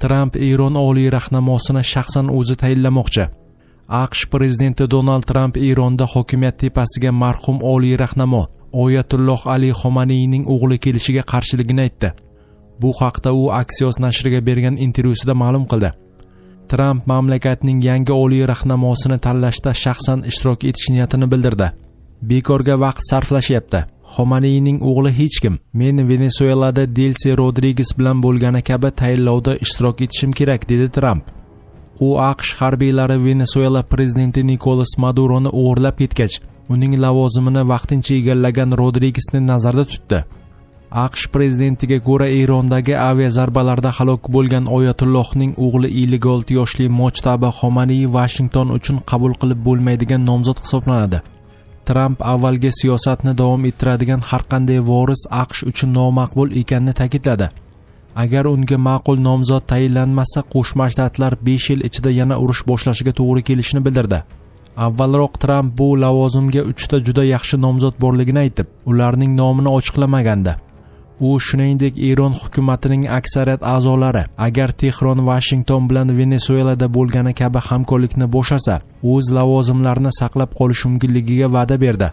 Tramp Eron oliy rahnamosini shaxsan o'zi tayinlamoqchi. AQSh prezidenti Donald Tramp Eronda hokimiyat tepasiga marhum oliy rahnamo Oyatulloh Ali Xomaniyning o'g'li kelishiga qarshiligini aytdi. Bu haqda u Axios nashriga bergan intervyusida ma'lum qildi. Tramp mamlakatning yangi oliy rahnamosini tanlashda shaxsan ishtirok etish niyatini bildirdi. Bekorga vaqt sarflashyapti. Xomaniyning o'g'li hech kim. Men Venesuelada Delsi Rodriguez bilan bo'lgani kabi tayinlovda ishtirok etishim kerak, dedi Tramp. U AQSh harbiylari Venesuela prezidenti Nicolas Maduroni o'g'irlab ketgach, uning lavozimini vaqtincha egallagan Rodriguezni nazarda tutdi. AQSh prezidentiga ko'ra Erondagi aviazarbalarda halok bo'lgan Oyatullohning o'g'li 56 yoshli Mojtaba Xomaniy Washington uchun qabul qilib bo'lmaydigan nomzod hisoblanadi. Tramp avvalgi siyosatni davom ettiradigan har qanday voris AQSh uchun nomaqbul ekanini ta'kidladi. Agar unga ma'qul nomzod tayinlanmasa, Qo'shma Shtatlar 5 yil ichida yana urush boshlashiga to'g'ri kelishini bildirdi. Avvalroq Tramp bu lavozimga 3 ta juda yaxshi nomzod borligini aytib, ularning nomini ochiqlamagandi. U shuningdek Eron hukumatining aksariyat a'zolari agar Tehron Washington bilan Venesuelada bo'lgani kabi hamkorlikni bo'shasa, o'z lavozimlarini saqlab qolish mumkinligiga va'da berdi.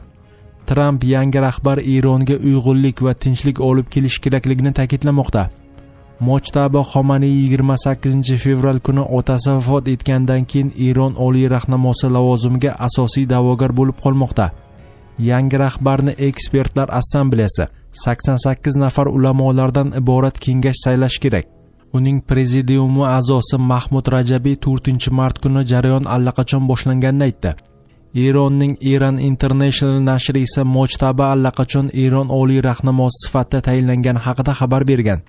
Tramp yangi rahbar Eronga uyg'unlik va tinchlik olib kelish kerakligini ta'kidlamoqda. Mojtaba Xomaniy 28 fevral kuni otasi vafot etgandan keyin Eron oliy rahnamosi lavozimiga asosiy da'vogar bo'lib qolmoqda. Yangi rahbarni ekspertlar assambleyasi 88 nafar ulamolardan iborat kengash saylash kerak. Uning prezidiumi a'zosi Mahmud Rajabiy 4-mart kuni jarayon allaqachon boshlanganini aytdi. Eronning Iran International nashri esa Mojtaba allaqachon Eron oliy rahnamosi sifatida tayinlangani haqida xabar bergan.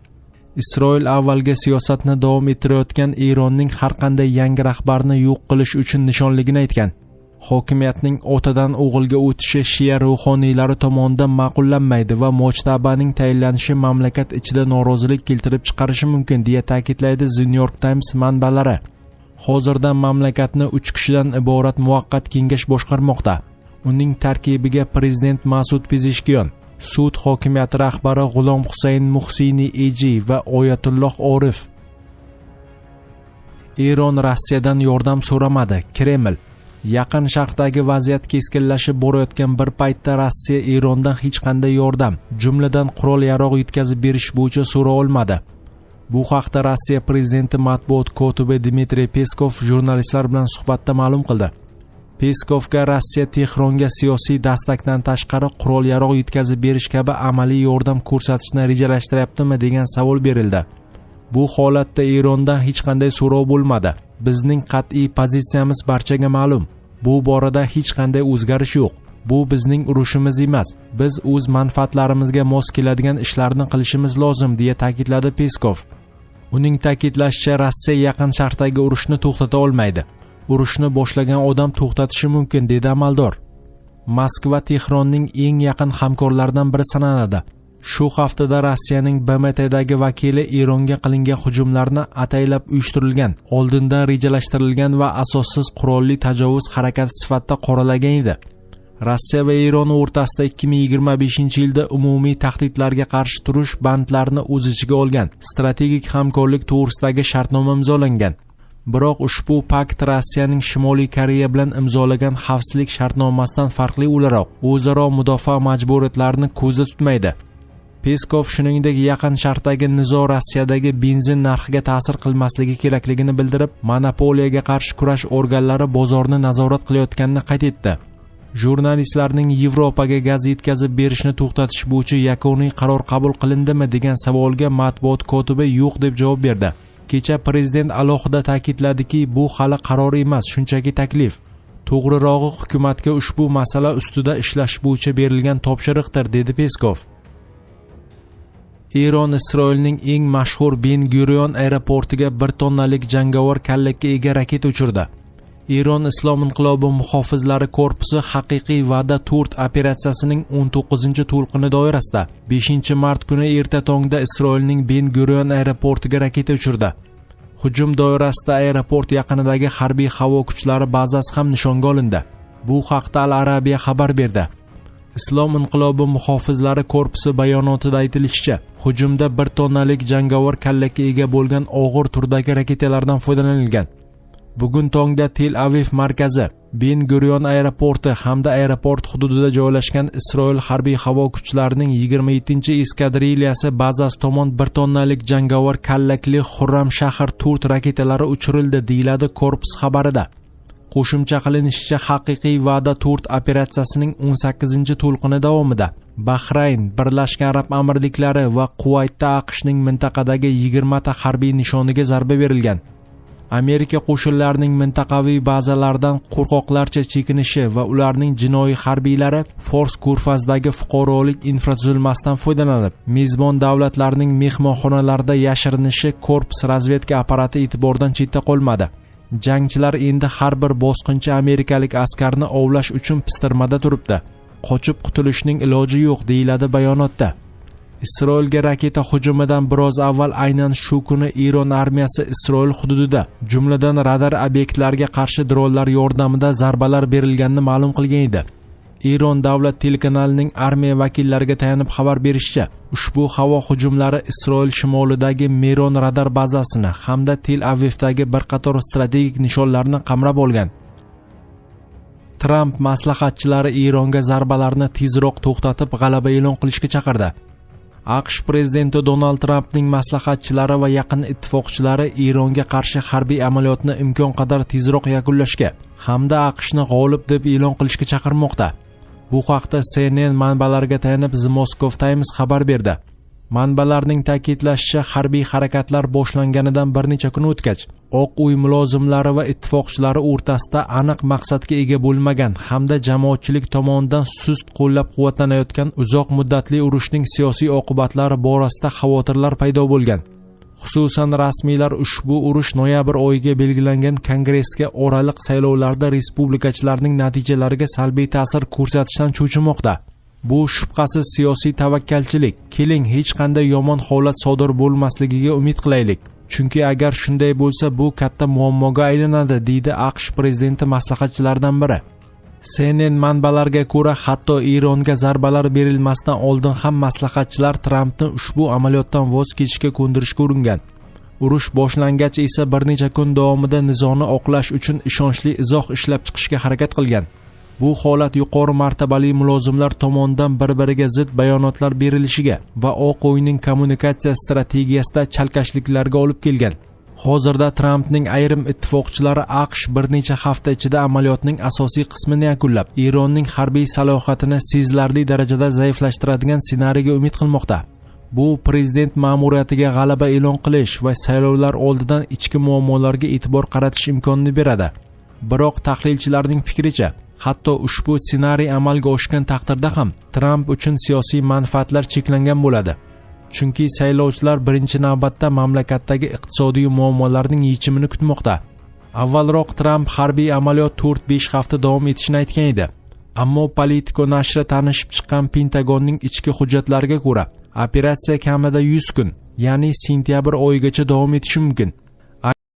Isroil avvalgi siyosatni davom ettirayotgan Eronning har qanday yangi rahbarni yo'q qilish uchun nishonligini aytgan. Hokimiyatning otadan o'g'ilga o'tishi Shia ruhoniylari tomonidan ma'qullanmaydi va Mojtabaning tayinlanishi mamlakat ichida norozilik keltirib chiqarishi mumkin, deya ta'kidlaydi The New York Times manbalari. Hozirda mamlakatni 3 kishidan iborat muvaqqat kengash boshqarmoqda. Uning tarkibiga prezident Masud Pezeshkian, sud hokimiyati rahbari G'ulom Husayn Muhsini Eji va Oyatulloh Orif. Eron Rossiyadan yordam so'ramadi. Kreml. Yaqin Sharqdagi vaziyat keskinlashib borayotgan bir paytda Rossiya Erondan hech qanday yordam, jumladan qurol-yarog' yetkazib berish bo'yicha so'ra olmadi. Bu haqda Rossiya prezidenti matbuot kotibi Dmitriy Peskov jurnalistlar bilan suhbatda ma'lum qildi. Peskovga Rossiya Tehronga siyosiy dastakdan tashqari qurol-yarog' yetkazib berish kabi amaliy yordam ko'rsatishni rejalashtiryaptimi degan savol berildi. Bu holatda Erondan hech qanday so'rov bo'lmadi. Bizning qat'iy pozitsiyamiz barchaga ma'lum. Bu borada hech qanday o'zgarish yo'q. Bu bizning urushimiz emas. Biz o'z manfaatlarimizga mos keladigan ishlarni qilishimiz lozim, deya ta'kidladi Peskov. Uning ta'kidlashicha, Rossiya Yaqin Sharqdagi urushni to'xtata olmaydi. Urushni boshlagan odam to'xtatishi mumkin, dedi amaldor. Moskva Tehronning eng yaqin hamkorlaridan biri sanaladi. Shu haftada Rossiyaning BMTdagi vakili Eronga qilingan hujumlarni ataylab uyushtirilgan, oldindan rejalashtirilgan va asossiz qurolli tajovuz harakati sifatida qoralagan edi. Rossiya va Eron o'rtasida 2025-yilda umumiy tahdidlarga qarshi turish bandlarini o'z ichiga olgan strategik hamkorlik to'g'risidagi shartnoma imzolangan. Biroq ushbu pakt Rossiyaning Shimoliy Koreya bilan imzolagan xavfsizlik shartnomasidan farqli o'laroq o'zaro mudofaa majburiyatlarini ko'zda tutmaydi. Peskov shuningdek Yaqin Sharqdagi nizo Rossiyadagi benzin narxiga ta'sir qilmasligi kerakligini bildirib, monopoliyaga qarshi kurash organlari bozorni nazorat qilayotganini qayd etdi. Jurnalistlarning Yevropaga gaz yetkazib berishni to'xtatish bo'yicha yakuniy qaror qabul qilindimi degan savolga matbuot kotibi yo'q deb javob berdi. Kecha prezident alohida ta'kidladiki, bu hali qaror emas, shunchaki taklif. To'g'rirog'i hukumatga ushbu masala ustida ishlash bo'yicha berilgan topshiriqdir, dedi Peskov. Eron Isroilning eng mashhur Ben Gurion aeroportiga 1 tonnalik jangovar kallakka ega raketa uchirdi. Eron Islom inqilobi muhofizlari korpusi haqiqiy va'da 4 operatsiyasining 19-to'lqini doirasida 5-mart kuni erta tongda Isroilning Ben Gurion aeroportiga raketa uchirdi. Hujum doirasida aeroport yaqinidagi harbiy havo kuchlari bazasi ham nishonga olindi. Bu haqda Al Arabiya xabar berdi. Islom inqilobi muhofizlari korpusi bayonotida aytilishicha, hujumda 1 tonnalik jangovar kallaga ega bo'lgan og'ir turdagi raketalardan foydalanilgan. Bugun tongda Tel Aviv markazi, Ben Gurion aeroporti hamda aeroport hududida joylashgan Isroil harbiy havo kuchlarining 27-eskadriliyasi bazasi tomon 1 tonnalik jangovar kallakli Xurram shahar turt raketalari uchirildi, deyiladi korpus xabarida. Qo'shimcha qilinishicha, haqiqiy va'da turt operatsiyasining 18-to'lqini davomida Bahrayn, Birlashgan Arab Amirliklari va Quvaytda AQShning mintaqadagi 20 ta harbiy nishoniga zarba berilgan. Amerika qo'shinlarining mintaqaviy bazalardan qo'rqoqlarcha chekinishi va ularning jinoiy harbiylari Fors ko'rfazidagi fuqarolik infratuzilmasidan foydalanib, mezbon davlatlarning mehmonxonalarida yashirinishi korpus razvedka apparati e'tibordan chetda qolmadi. Jangchilar endi har bir bosqinchi amerikalik askarni ovlash uchun pistirmada turibdi. Qochib qutulishning iloji yo'q, deyiladi bayonotda. Isroilga raketa hujumidan biroz avval aynan shu kuni Eron armiyasi Isroil hududida, jumladan radar obyektlariga qarshi dronlar yordamida zarbalar berilganini ma'lum qilgan edi. Eron davlat telekanalining armiya vakillariga tayanib xabar berishicha, ushbu havo hujumlari Isroil shimolidagi Meron radar bazasini hamda Tel Avivdagi bir qator strategik nishonlarni qamrab olgan. Tramp maslahatchilari Eronga zarbalarni tezroq to'xtatib, g'alaba e'lon qilishga chaqirdi. AQSh prezidenti Donald Trampning maslahatchilari va yaqin ittifoqchilari Eronga qarshi harbiy amaliyotni imkon qadar tezroq yakunlashga hamda AQShni g'olib deb e'lon qilishga chaqirmoqda. Bu haqda CNN manbalariga tayanib The Moscow Times xabar berdi. Manbalarning ta'kidlashicha, harbiy harakatlar boshlanganidan bir necha kun o'tgach, Oq uy mulozimlari va ittifoqchilari o'rtasida aniq maqsadga ega bo'lmagan hamda jamoatchilik tomonidan sust qo'llab-quvvatlanayotgan uzoq muddatli urushning siyosiy oqibatlari borasida xavotirlar paydo bo'lgan. Xususan, rasmiylar ushbu urush noyabr oyiga belgilangan kongressga oraliq saylovlarda respublikachilarning natijalariga salbiy ta'sir ko'rsatishdan cho'chimoqda. Bu shubhasiz siyosiy tavakkalchilik. Keling, hech qanday yomon holat sodir bo'lmasligiga umid qilaylik. Chunki agar shunday bo'lsa, bu katta muammoga aylanadi, deydi AQSh prezidenti maslahatchilaridan biri. CNN manbalariga ko'ra, hatto Eronga zarbalar berilmasidan oldin ham maslahatchilar Trampni ushbu amaliyotdan voz kechishga ko'ndirishga uringan. Urush boshlangach esa bir necha kun davomida nizoni oqlash uchun ishonchli izoh ishlab chiqishga harakat qilgan. Bu holat yuqori martabali mulozimlar tomonidan bir-biriga zid bayonotlar berilishiga va Oq uyning kommunikatsiya strategiyasida chalkashliklarga olib kelgan. Hozirda Trampning ayrim ittifoqchilari AQSh bir necha hafta ichida amaliyotning asosiy qismini yakunlab, Eronning harbiy salohiyatini sezilarli darajada zaiflashtiradigan ssenariyga umid qilmoqda. Bu prezident ma'muriyatiga g'alaba e'lon qilish va saylovlar oldidan ichki muammolarga e'tibor qaratish imkonini beradi. Biroq tahlilchilarning fikricha, hatto ushbu ssenariy amalga oshgan taqdirda ham Tramp uchun siyosiy manfaatlar cheklangan bo'ladi. Chunki saylovchilar birinchi navbatda mamlakatdagi iqtisodiy muammolarning yechimini kutmoqda. Avvalroq Tramp harbiy amaliyot 4-5 hafta davom etishini aytgan edi. Ammo Politico nashri tanishib chiqqan Pentagonning ichki hujjatlariga ko'ra, operatsiya kamida 100 kun, ya'ni sentyabr oyigacha davom etishi mumkin.